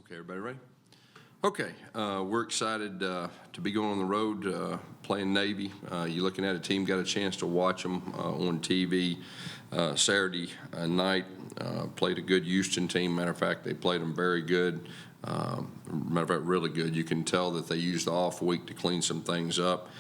Okay, everybody ready? Okay, we're excited to be going on the road playing Navy. You're looking at a team, got a chance to watch them on TV Saturday night. Played a good Houston team. Matter of fact, they played them very good. Matter of fact, really good. You can tell that they used the off week to clean some things up.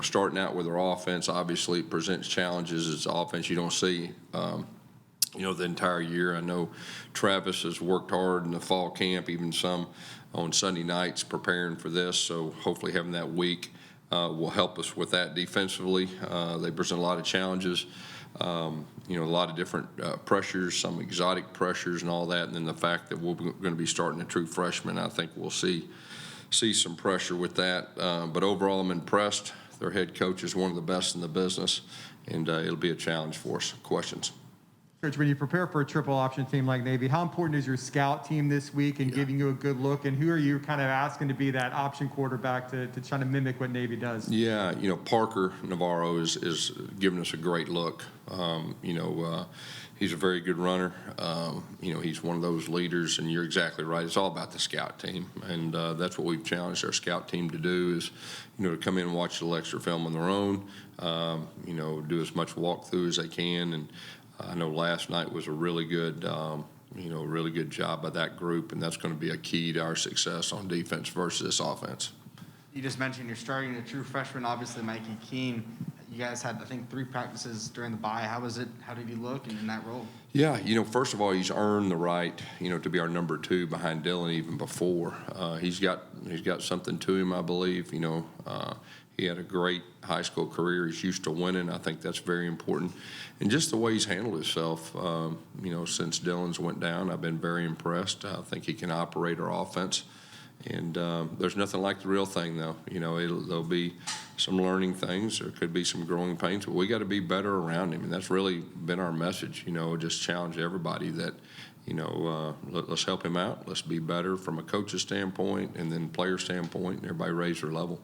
Starting out with their offense obviously presents challenges. It's offense you don't see the entire year. I know Travis has worked hard in the fall camp, even some on Sunday nights preparing for this. So hopefully having that week will help us with that defensively. They present a lot of challenges, a lot of different pressures, some exotic pressures and all that. And then the fact that we're going to be starting a true freshman, I think we'll see some pressure with that. But overall, I'm impressed. Their head coach is one of the best in the business, and it'll be a challenge for us. Questions? Coach, when you prepare for a triple option team like Navy, how important is your scout team this week and giving you a good look? And who are you kind of asking to be that option quarterback to try to mimic what Navy does? Yeah, Parker Navarro is giving us a great look. He's a very good runner. He's one of those leaders, and you're exactly right. It's all about the scout team, and that's what we've challenged our scout team to do is, to come in and watch the extra film on their own, do as much walkthrough as they can. And I know last night was a really good, really good job by that group, and that's going to be a key to our success on defense versus this offense. You just mentioned you're starting a true freshman, obviously Mikey Keene. You guys had, I think, 3 practices during the bye. How was it? How did he look in that role? Yeah, first of all, he's earned the right, to be our number 2 behind Dylan even before. He's got something to him, I believe. He had a great high school career. He's used to winning. I think that's very important. And just the way he's handled himself, since Dylan's went down, I've been very impressed. I think he can operate our offense. And there's nothing like the real thing, though. There'll be some learning things. There could be some growing pains, but we got to be better around him. And that's really been our message, just challenge everybody that, let's help him out. Let's be better from a coach's standpoint and then player standpoint, and everybody raise their level.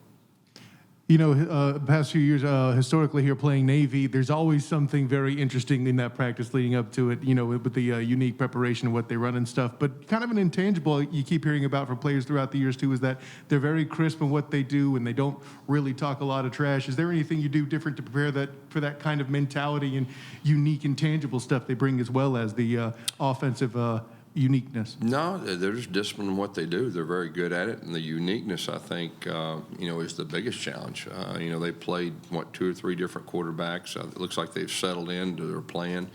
Past few years, historically here playing Navy, there's always something very interesting in that practice leading up to it, with the unique preparation of what they run and stuff. But kind of an intangible you keep hearing about from players throughout the years, too, is that they're very crisp in what they do and they don't really talk a lot of trash. Is there anything you do different to prepare for that kind of mentality and unique intangible stuff they bring, as well as the offensive uniqueness? No, they're just disciplined in what they do. They're very good at it, and the uniqueness, I think, is the biggest challenge. They played 2 or 3 different quarterbacks. It looks like they've settled into their plan,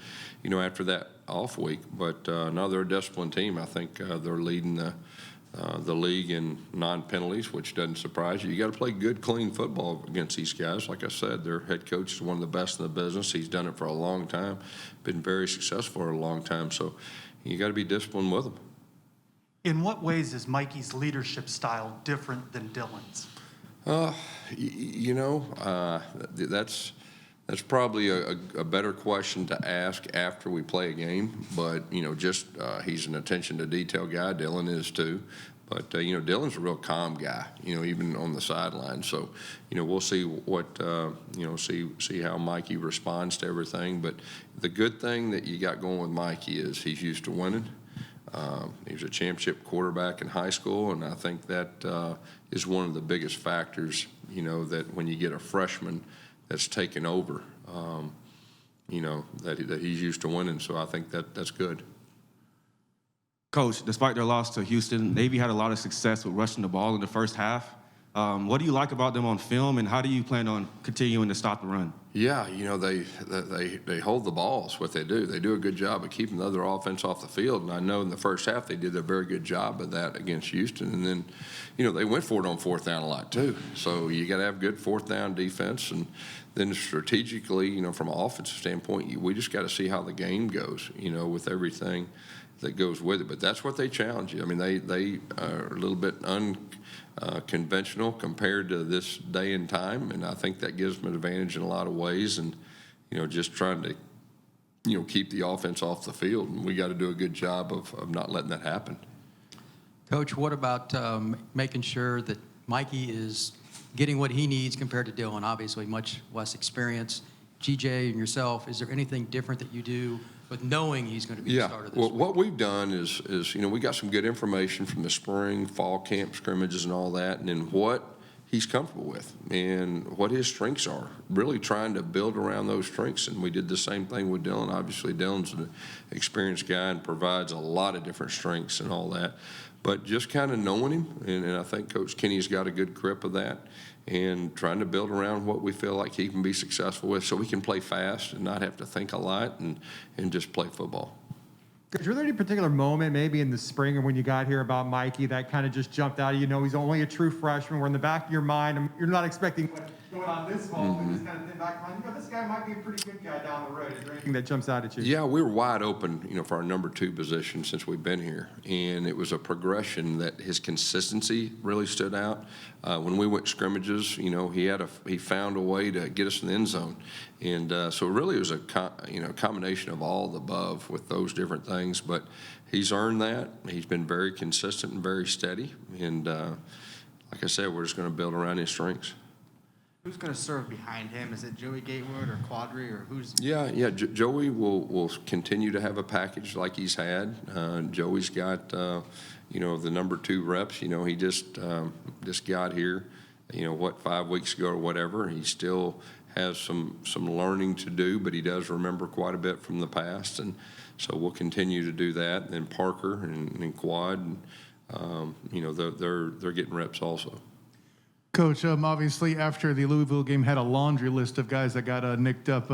after that off week. But no, they're a disciplined team. I think they're leading the league in non-penalties, which doesn't surprise you. You got to play good, clean football against these guys. Like I said, their head coach is one of the best in the business. He's done it for a long time, been very successful for a long time. So you got to be disciplined with them. In what ways is Mikey's leadership style different than Dylan's? That's probably a better question to ask after we play a game. But he's an attention to detail guy. Dylan is too. But Dylan's a real calm guy. Even on the sideline. So we'll see what see how Mikey responds to everything. But the good thing that you got going with Mikey is he's used to winning. He was a championship quarterback in high school, and I think that is one of the biggest factors. That when you get a freshman that's taken over, that he's used to winning. So I think that's good. Coach, despite their loss to Houston, Navy had a lot of success with rushing the ball in the first half. What do you like about them on film, and how do you plan on continuing to stop the run? Yeah, they hold the ball. Is what they do. They do a good job of keeping the other offense off the field. And I know in the first half they did a very good job of that against Houston. And then, they went for it on 4th down a lot too. So you got to have good 4th down defense. And then strategically, from an offensive standpoint, we just got to see how the game goes. With everything that goes with it. But that's what they challenge you. I mean, they are a little bit unconventional compared to this day and time, and I think that gives them an advantage in a lot of ways. And just trying to keep the offense off the field, and we got to do a good job of not letting that happen. Coach, what about making sure that Mikey is getting what he needs compared to Dylan? Obviously, much less experience. GJ and yourself, is there anything different that you do with knowing he's going to be the starter this Well, week? what we've done is, we got some good information from the spring, fall camp scrimmages and all that, and then what he's comfortable with and what his strengths are, really trying to build around those strengths. And we did the same thing with Dylan. Obviously, Dylan's an experienced guy and provides a lot of different strengths and all that. But just kind of knowing him, and I think Coach Kenny's got a good grip of that, and trying to build around what we feel like he can be successful with so we can play fast and not have to think a lot and just play football. Was there any particular moment, maybe in the spring or when you got here, about Mikey that kind of just jumped out? You know, he's only a true freshman. We're in the back of your mind. You're not expecting what's going on this fall, but just kind of think back, this guy might be a pretty good guy down the road. Is there anything that jumps out at you? Yeah, we were wide open, for our number 2 position since we've been here, and it was a progression that his consistency really stood out. When we went scrimmages, he found a way to get us in the end zone, and so really it was a combination of all the above with those different things. But he's earned that. He's been very consistent and very steady, and like I said, we're just going to build around his strengths. Who's going to serve behind him? Is it Joey Gatewood or Quadri, or who's? Yeah. Joey will continue to have a package like he's had. Joey's got, the number 2 reps. He just got here, 5 weeks ago or whatever. He still has some learning to do, but he does remember quite a bit from the past, and so we'll continue to do that. And then Parker and Quad, and, they're getting reps also. Coach, obviously after the Louisville game had a laundry list of guys that got nicked up.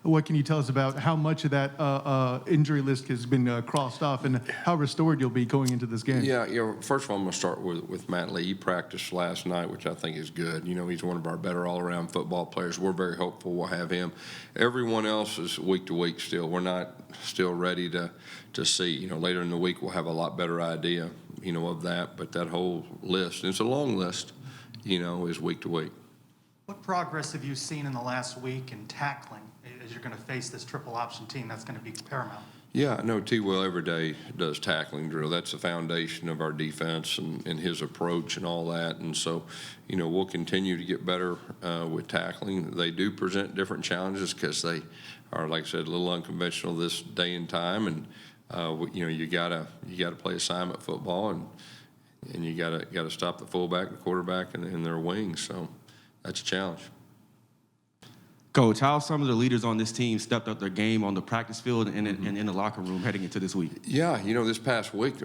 What can you tell us about how much of that injury list has been crossed off and how restored you'll be going into this game? Yeah. First of all, I'm going to start with Matt Lee. He practiced last night, which I think is good. He's one of our better all-around football players. We're very hopeful we'll have him. Everyone else is week to week still. We're not still ready to see. Later in the week we'll have a lot better idea, of that. But that whole list, and it's a long list, is week to week. What progress have you seen in the last week in tackling as you're going to face this triple option team that's going to be paramount? Yeah, no, T-Will every day does tackling drill. That's the foundation of our defense and his approach and all that. And so, we'll continue to get better with tackling. They do present different challenges because they are, like I said, a little unconventional this day and time. And, you gotta play assignment football and you gotta stop the fullback, the quarterback, and their wings. So that's a challenge. Coach, how some of the leaders on this team stepped up their game on the practice field and in the locker room heading into this week? Yeah, this past week,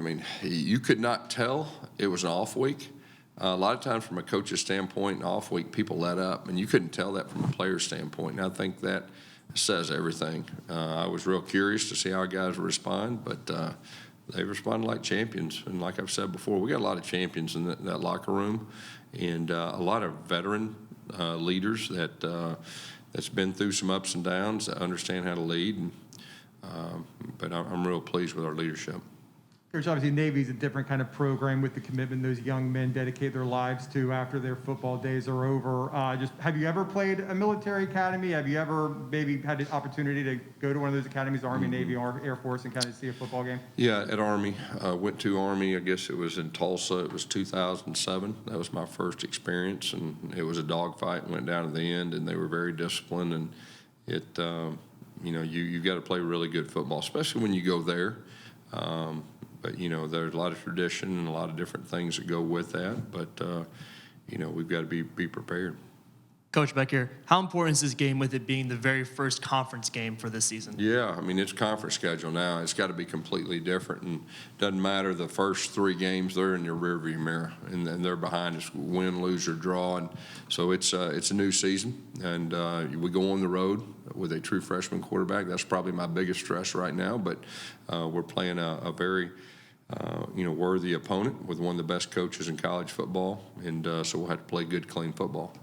you could not tell it was an off week. A lot of times from a coach's standpoint, an off week, people let up, and you couldn't tell that from a player's standpoint. And I think that says everything. I was real curious to see how guys respond, but they responded like champions. And like I've said before, we got a lot of champions in that locker room, and a lot of veteran leaders that's been through some ups and downs, that understand how to lead. And, but I'm real pleased with our leadership. Coach, obviously Navy's a different kind of program with the commitment those young men dedicate their lives to after their football days are over. Have you ever played a military academy? Have you ever maybe had the opportunity to go to one of those academies, Army, Navy, or Air Force, and kind of see a football game? Yeah, at Army. Went to Army, I guess it was in Tulsa. It was 2007. That was my first experience, and it was a dogfight. Went down to the end, and they were very disciplined. And it, you've got to play really good football, especially when you go there. But, there's a lot of tradition and a lot of different things that go with that. But, we've got to be prepared. Coach Becker, how important is this game with it being the very first conference game for this season? Yeah, it's conference schedule now. It's got to be completely different. And doesn't matter the first 3 games, they're in your rearview mirror. And they're behind us, win, lose, or draw. And so it's a new season. And we go on the road with a true freshman quarterback. That's probably my biggest stress right now. But we're playing a very worthy opponent with one of the best coaches in college football, and so we'll have to play good, clean football.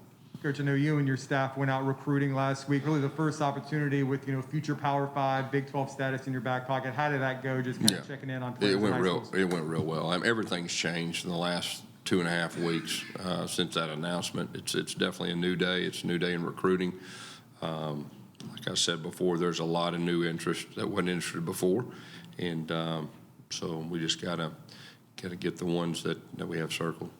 Coach, I know you and your staff went out recruiting last week. Really the first opportunity with, future Power 5, Big 12 status in your back pocket. How did that go, just kind of checking in on players? It went real well. Everything's changed in the last 2.5 weeks since that announcement. It's definitely a new day. It's a new day in recruiting. Like I said before, there's a lot of new interest that wasn't interested before, and so we just gotta get the ones that we have circled.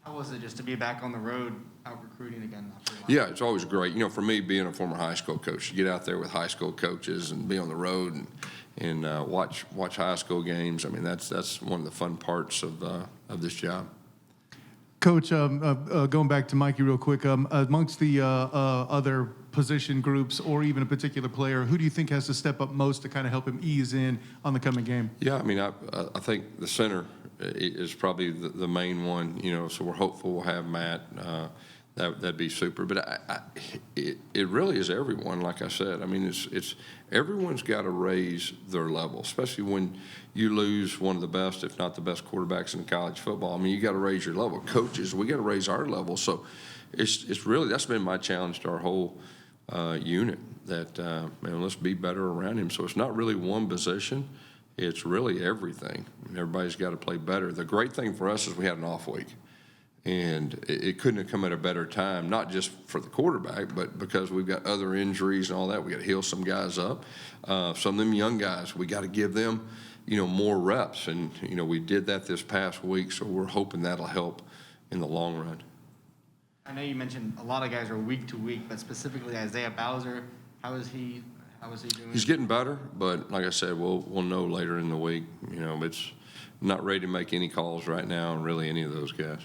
How was it just to be back on the road out recruiting again after a while? Yeah, it's always great. You know, for me, being a former high school coach, to get out there with high school coaches and be on the road and watch high school games. I mean, that's one of the fun parts of this job. Coach, going back to Mikey real quick, amongst the other position groups or even a particular player, who do you think has to step up most to kind of help him ease in on the coming game? Yeah, I mean, I think the center is probably the main one, you know, so we're hopeful we'll have Matt. That'd be super. But it really is everyone, like I said. I mean, it's everyone's got to raise their level, especially when you lose one of the best, if not the best quarterbacks in college football. I mean, you got to raise your level. Coaches, we got to raise our level. So it's really, that's been my challenge to our whole unit, that, man, let's be better around him. So it's not really one position. It's really everything. Everybody's got to play better. The great thing for us is we had an off week. And it couldn't have come at a better time, not just for the quarterback, but because we've got other injuries and all that. We got to heal some guys up. Some of them young guys, we got to give them, you know, more reps. And, you know, we did that this past week, so we're hoping that'll help in the long run. I know you mentioned a lot of guys are week to week, but specifically Isaiah Bowser, how is he doing? He's getting better, but like I said, we'll know later in the week. You know, it's not ready to make any calls right now on really any of those guys.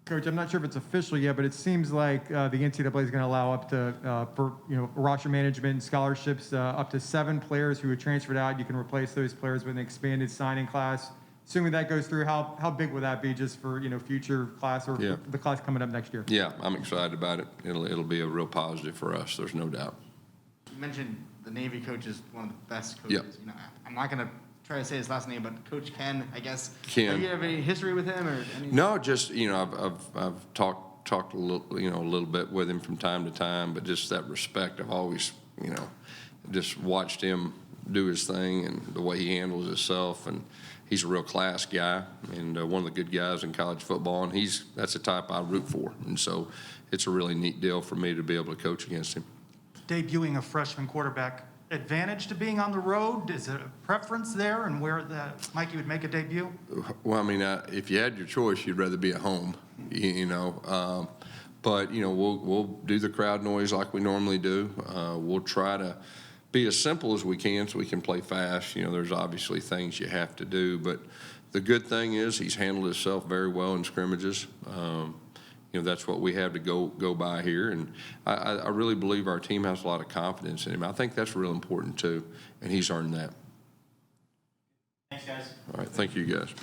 Coach, I'm not sure if it's official yet, but it seems like the NCAA is going to allow up to, for roster management and scholarships, up to 7 players who are transferred out. You can replace those players with an expanded signing class. Assuming that goes through, how big would that be just for future class or Yeah. the class coming up next year? Yeah, I'm excited about it. It'll be a real positive for us. There's no doubt. You mentioned the Navy coach is one of the best coaches. Yep. You know, I'm not going to try to say his last name, but Coach Ken, I guess. Ken. Do you have any history with him or any? No, just I've talked a little bit with him from time to time, but just that respect. I've always just watched him do his thing and the way he handles himself, and he's a real class guy and one of the good guys in college football, and that's the type I root for, and so it's a really neat deal for me to be able to coach against him. Debuting a freshman quarterback, advantage to being on the road? Is it a preference there and where Mikey would make a debut? Well, I mean, if you had your choice, you'd rather be at home, but we'll do the crowd noise like we normally do. We'll try to be as simple as we can so we can play fast. There's obviously things you have to do, but the good thing is he's handled himself very well in scrimmages. That's what we have to go by here, and I really believe our team has a lot of confidence in him. I think that's real important too, and he's earned that. Thanks, guys. All right, thank you guys.